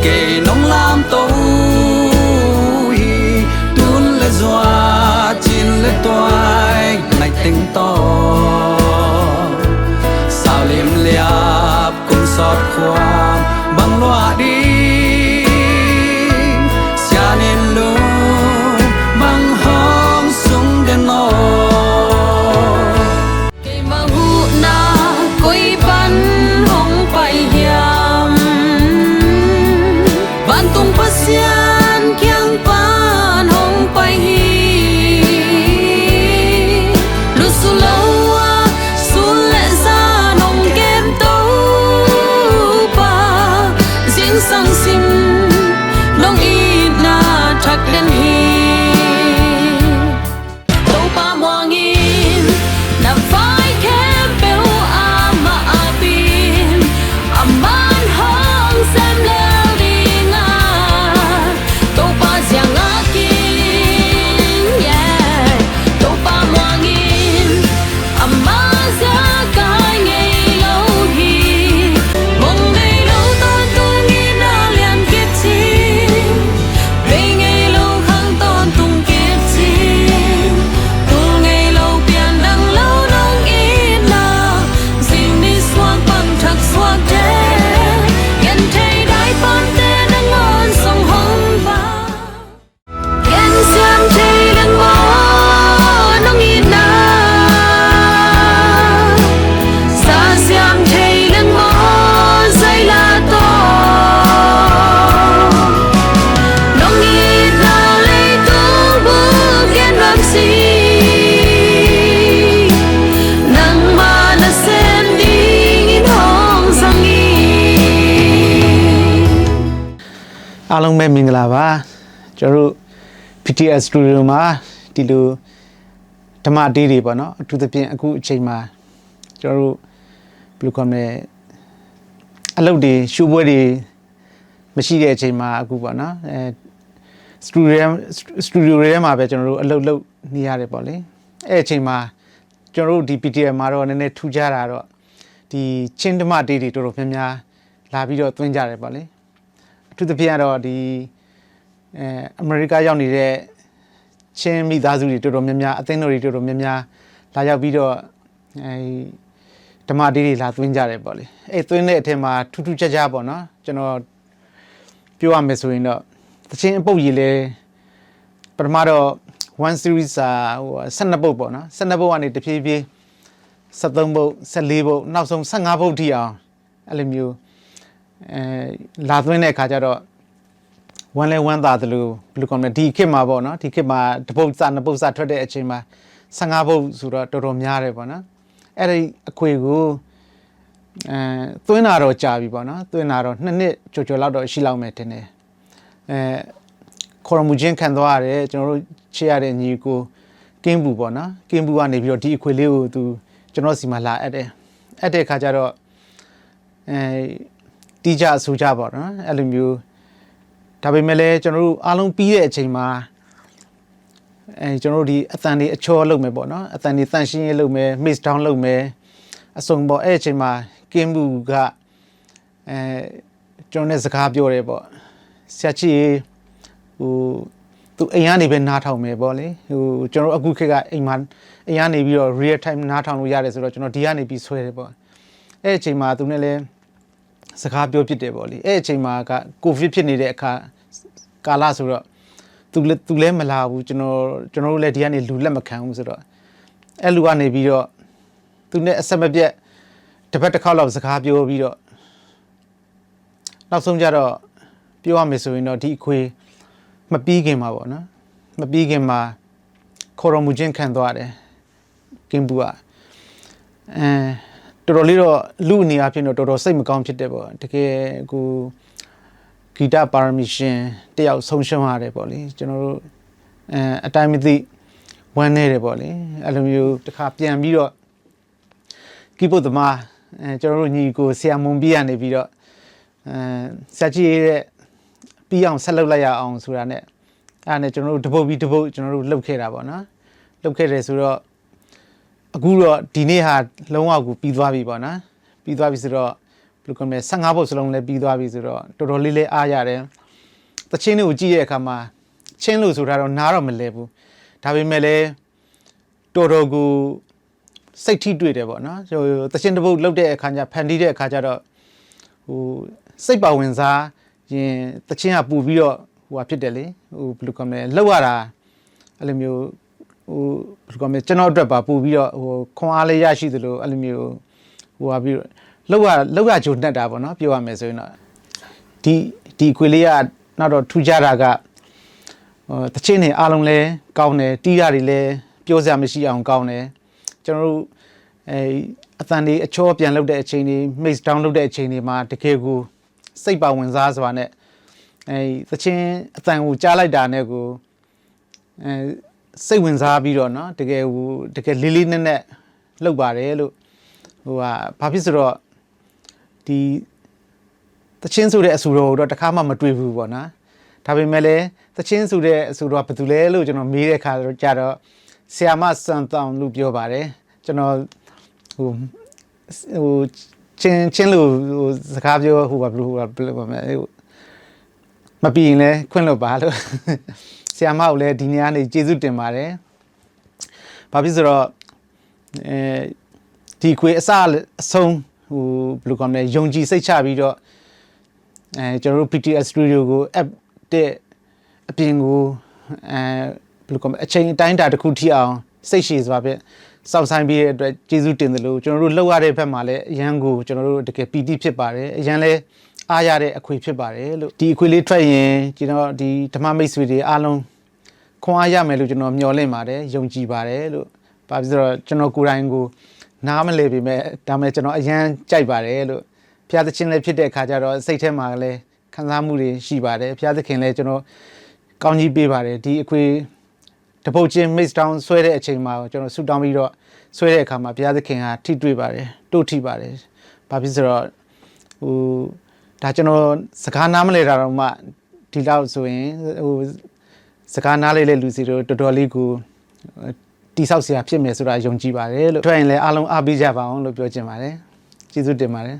kề nông lam tàu hi tuôn lệ doa chín lệ toai này tình to sao liêm liệp cùng sọt khoang bằng loa đi xa nên luôn bằng hông sung đen nô cây mà hụ na quay bắn hông bay hiểm ban tung pasian kyang pan hông bay hi lu su lâu su lệ ra nông kem tấu ba riêng sang sim nông ít na chắc đến hi tấu ba hoa nghìn na vai kem bêu ama abin aman hong xem leo đi nga tấu ba giang akin yeah tấu ba hoa nghìn ama giá cái ngày lâu hi mong ngày lâu ta tôi nghĩ na liền kiếp chi về ngày lâu khang ton tung kiếp chi tu ngày lâu biển đằng lâu nông ít na dìm đi xoang bằng thật xoang thế nhận thấy đại ban tê đang ngon sông hồng ba nhận xem thấy đang mò nông ít na xa xem thấy đang mò dây la to nông ít na lấy tung bước yên làm gì nắng mà đã xem đi nghìn hồng sang nghi အားလုံးပဲမင်္ဂလာပါကျွန်တော်တို့ PTS Studio မှာဒီလိုဓမ္မတေးတွေပေါ့နော်အထူးသဖြင့်အခုအချိန်မှာကျွန်တော်တို့ဘယ်လိုခေါ်မလဲအလုပ်တွေရှုပ်ပွဲတွေမရှိတဲ့အချိန်မှာအခုပေါ့နော်စတူဒီယိုထဲမှာပဲကျွန်တော်တို့အလုပ်လုပ်နေရတယ်ပေါ့လေအဲ့အချိန်မှာကျွန်တော်တို့ဒီ PTS မှာတော့နည်းနည်းထူးခြားတာတော့ဒီချင်းဓမ္မတေးတွေတော်တော်များများလာပြီးတော့သွင်းကြတယ်ပေါ့လေအထူးသဖြင့်ကတော့ဒီအမေရိကရောက်နေတဲ့ချင်းမိသားစုတွေတော်တော်များများအသင်းတော်တွေတော်တော်များများလာရောက်ပြီးတော့ဓမ္မတေးတွေလာသွင်းကြတယ်ပေါ့လေအဲ့သွင်းတဲ့အထက်မှာထူးထူးခြားခြားပေါ့နော်ကျွန်တော်ပြောရမယ်ဆိုရင်တော့သချင်းအပုပ်ကြီးလဲပထမတော့1 series ဟို12ပုတ်ပေါ့နော်12ပုတ်ကနေတဖြည်းဖြည်း73ပုတ်14ပုတ်နောက်ဆုံး15ပုတ်ထိအောင်အဲ့လိုမျိုးလာသွင်းတဲ့အခါကျတော့ဝမ်းလဲဝမ်းသာတယ်လို့ဘယ်လိုကောင်းလဲဒီခေတ်မှာပေါ့နော်ဒီခေတ်မှာတစ်ပုတ်စနှစ်ပုတ်စထွက်တဲ့အချိန်မှာ15ပုတ်ဆိုတော့တော်တော်များတယ်ပေါ့နော်အဲ့ဒီအခွေကိုသွင်းတာတော့ကြာပြီပေါ့နော်သွင်းတာတော့2နှစ်ကျော်လောက်တော့ရှိလောက်မယ်ထင်တယ်ခေါ်ရမှုချင်းခံသွားရတယ်ကျွန်တော်တို့ချေရတဲ့ညီကိုကင်းဘူးပေါ့နော်ကင်းဘူးကနေပြီးတော့ဒီအခွေလေးကိုသူကျွန်တော်စီမှာလာအပ်တယ်အဲ့တဲ့ခါကျတော့တီးကြဆူကြပေါ့နော်အဲ့လိုမျိုးဒါပေမဲ့လည်းကျွန်တော်တို့အားလုံးပြီးတဲ့အချိန်မှာကျွန်တော်တို့ဒီအတန်တွေအချောလုပ်မယ်ပေါ့နော်အတန်တွေတန့်ရှင်းရေးလုပ်မယ် mix down လုပ်မယ်အစုံပေါ့အဲ့အချိန်မှာကင်းဘူးကကျွန်တော်နဲ့စကားပြောတယ်ပေါ့ဆရာကြီးဟိုသူအိမ်ကနေပဲနားထောင်မယ်ပေါ့လေဟိုကျွန်တော်အခုခေတ်ကအိမ်မှာအိမ်ကနေပြီးတော့ real time နားထောင်လို့ရတယ်ဆိုတော့ကျွန်တော်ဒီကနေပြီးဆွဲတယ်ပေါ့အဲ့အချိန်မှာသူနဲ့လည်းစကားပြောဖြစ်တယ်ပေါ့လေအဲ့အချိန်မှာကကိုဗစ်ဖြစ်နေတဲ့အခါကာလဆိုတော့သူလည်းမလာဘူးကျွန်တော်တို့လည်းဒီကနေလူလက်မခံဘူးဆိုတော့အဲ့လူကနေပြီးတော့သူနဲ့အဆက်မပြတ်တစ်ပတ်တစ်ခေါက်လောက်စကားပြောပြီးတော့နောက်ဆုံးကြတော့ပြောရမယ်ဆိုရင်တော့ဒီအခွေမပြီးခင်မှာပေါ့နော်မပြီးခင်မှာခေါ်ရမှုချင်းခံသွားတယ်ကင်ဘူးကတော်တော်လေးတော့လူအနေအချင်းတော့တော်တော်စိတ်မကောင်းဖြစ်တယ်ပေါ့တကယ်ကိုဂီတပါရမီရှင်တယောက်ဆုံးရှုံးရတယ်ပေါ့လေကျွန်တော်တို့အတိုင်းမသိဝမ်းနေတယ်ပေါ့လေအဲ့လိုမျိုးတစ်ခါပြန်ပြီးတော့ကီးဘုတ်သမားကျွန်တော်တို့ညီကိုဆရာမွန်ပြရနေပြီးတော့ဆရာကြီးရဲ့ပြီးအောင်ဆက်လုပ်လိုက်ရအောင်ဆိုတာနဲ့အဲ့ဒါနဲ့ကျွန်တော်တို့တပုတ်ပြီးတပုတ်ကျွန်တော်တို့လှုပ်ခဲ့တာပေါ့နော်လှုပ်ခဲ့တယ်ဆိုတော့အခုတော့ဒီနေ့ဟာလုံးဝကိုပြီးသွားပြီပေါ့နော်ပြီးသွားပြီဆိုတော့ ဘယ်လိုကောမလဲ15ပုတ်စလုံးလည်းပြီးသွားပြီဆိုတော့တော်တော်လေးလေးအားရတယ်တချင်းတွေကိုကြည့်ရဲ့အခါမှာချင်းလို့ဆိုတာတော့နားတော့မလဲဘူးဒါပေမဲ့လည်းတော်တော်ကိုစိတ်ထိတွေ့တယ်ပေါ့နော်တချင်းတစ်ပုတ်လောက်တဲ့အခါကျဖန်တီးတဲ့အခါကျတော့ဟိုစိတ်ပါဝင်စားရင်တချင်းကပူပြီးတော့ဟိုဖြစ်တယ်လေဟိုဘယ်လိုကောမလဲလောက်ရတာအဲ့လိုမျိုးဟိုဘယ်လိုကောမလဲကျွန်တော်အတွက်ပါပူပြီးတော့ဟိုခွန်အားလေးရရှိသလိုအဲ့လိုမျိုးဟိုဟာပြီးလောက်ရဂျုံတက်တာပေါ့နော်ပြောရမယ်ဆိုရင်တော့ဒီခွေလေးကနောက်တော့ထူးခြားတာကတချင်းတွေအားလုံးလဲကောင်းတယ်တီးရတွေလဲပြောစရာမရှိအောင်ကောင်းတယ်ကျွန်တော်တို့အတန်တွေအချောပြန်လုပ်တဲ့အချိန်တွေ mix down လုပ်တဲ့အချိန်တွေမှာတကယ်ကိုစိတ်ပါဝင်စားစွာနဲ့တချင်းအတန်ကိုကြားလိုက်တာနဲ့ကိုစိတ်ဝင်စားပြီးတော့เนาะတကယ်လေးလေးနက်နက်လုပ်ပါတယ်လို့ဟိုဟာဘာဖြစ်ဆိုတော့ဒီတချင်းဆိုတဲ့အဆူတော်တော့တခါမှမတွေ့ဘူးပေါ့နော်ဒါပေမဲ့လည်းတချင်းဆိုတဲ့အဆူတော်ကဘာတူလဲလို့ကျွန်တော်မေးတဲ့အခါကျတော့ဆီယာမစန်တောင်လို့ပြောပါတယ်ကျွန်တော်ဟိုချင်းလို့ဟိုစကားပြောဟိုဘာလို့မပြီးရင်လည်းခွင့်လို့ပါလို့ဆီယာမကိုလည်းဒီနေ့ကနေကျေးဇူးတင်ပါတယ်ဘာဖြစ်ဆိုတော့ဒီခွေအဆုံးဟိုဘယ်လိုကောမလဲယုံကြည်စိတ်ချပြီးတော့ကျွန်တော်တို့ PTS Studio ကို app တဲ့အပြင်ကိုဘယ်လိုကောမလဲအချိန်အတိုင်းတာတစ်ခုထိအောင်စိတ်ရှည်စွာဖြင့်စောင့်ဆိုင်ပြီးတဲ့အတွက်ကျေးဇူးတင်တယ်လို့ကျွန်တော်တို့လောက်ရတဲ့ဘက်မှာလည်းအရန်ကိုကျွန်တော်တို့တကယ်ပီတိဖြစ်ပါတယ်အရန်လည်းအားရတဲ့အခွေဖြစ်ပါတယ်လို့ဒီအခွေလေးထွက်ရင်ကျွန်တော်ဒီဓမ္မမိတ်ဆွေတွေအားလုံးခွန်အားရမယ်လို့ကျွန်တော်မျှော်လင့်ပါတယ်ယုံကြည်ပါတယ်လို့ဘာဖြစ်လို့ကျွန်တော်ကိုယ်တိုင်ကိုနားမလဲပေမဲ့ဒါမဲ့ကျွန်တော်အရန်ကြိုက်ပါတယ်လို့ဘုရားသခင်လည်းဖြစ်တဲ့အခါကျတော့စိတ်ထဲမှာလည်းခံစားမှုတွေရှိပါတယ်ဘုရားသခင်လည်းကျွန်တော်ကောင်းကြီးပေးပါတယ်ဒီအခွေတပုတ်ချင်း mix down ဆွဲတဲ့အချိန်မှာကျွန်တော်ဆူတောင်းပြီးတော့ဆွဲတဲ့အခါမှာဘုရားသခင်ဟာထိတွေ့ပါတယ်တို့ထိပါတယ်ဘာဖြစ်ဆိုတော့ဟိုဒါကျွန်တော်စကားနားမလဲတာတော့မှဒီလောက်ဆိုရင်ဟိုစကားနားလေးလူစီတို့တော်တော်လေးကိုတိဆောက်စရာဖြစ်မယ်ဆိုတာယုံကြည်ပါတယ်လို့ထွက်ရင်လည်းအားလုံးအားပေးကြပါအောင်လို့ပြောချင်ပါတယ်ကျေးဇူးတင်ပါတယ်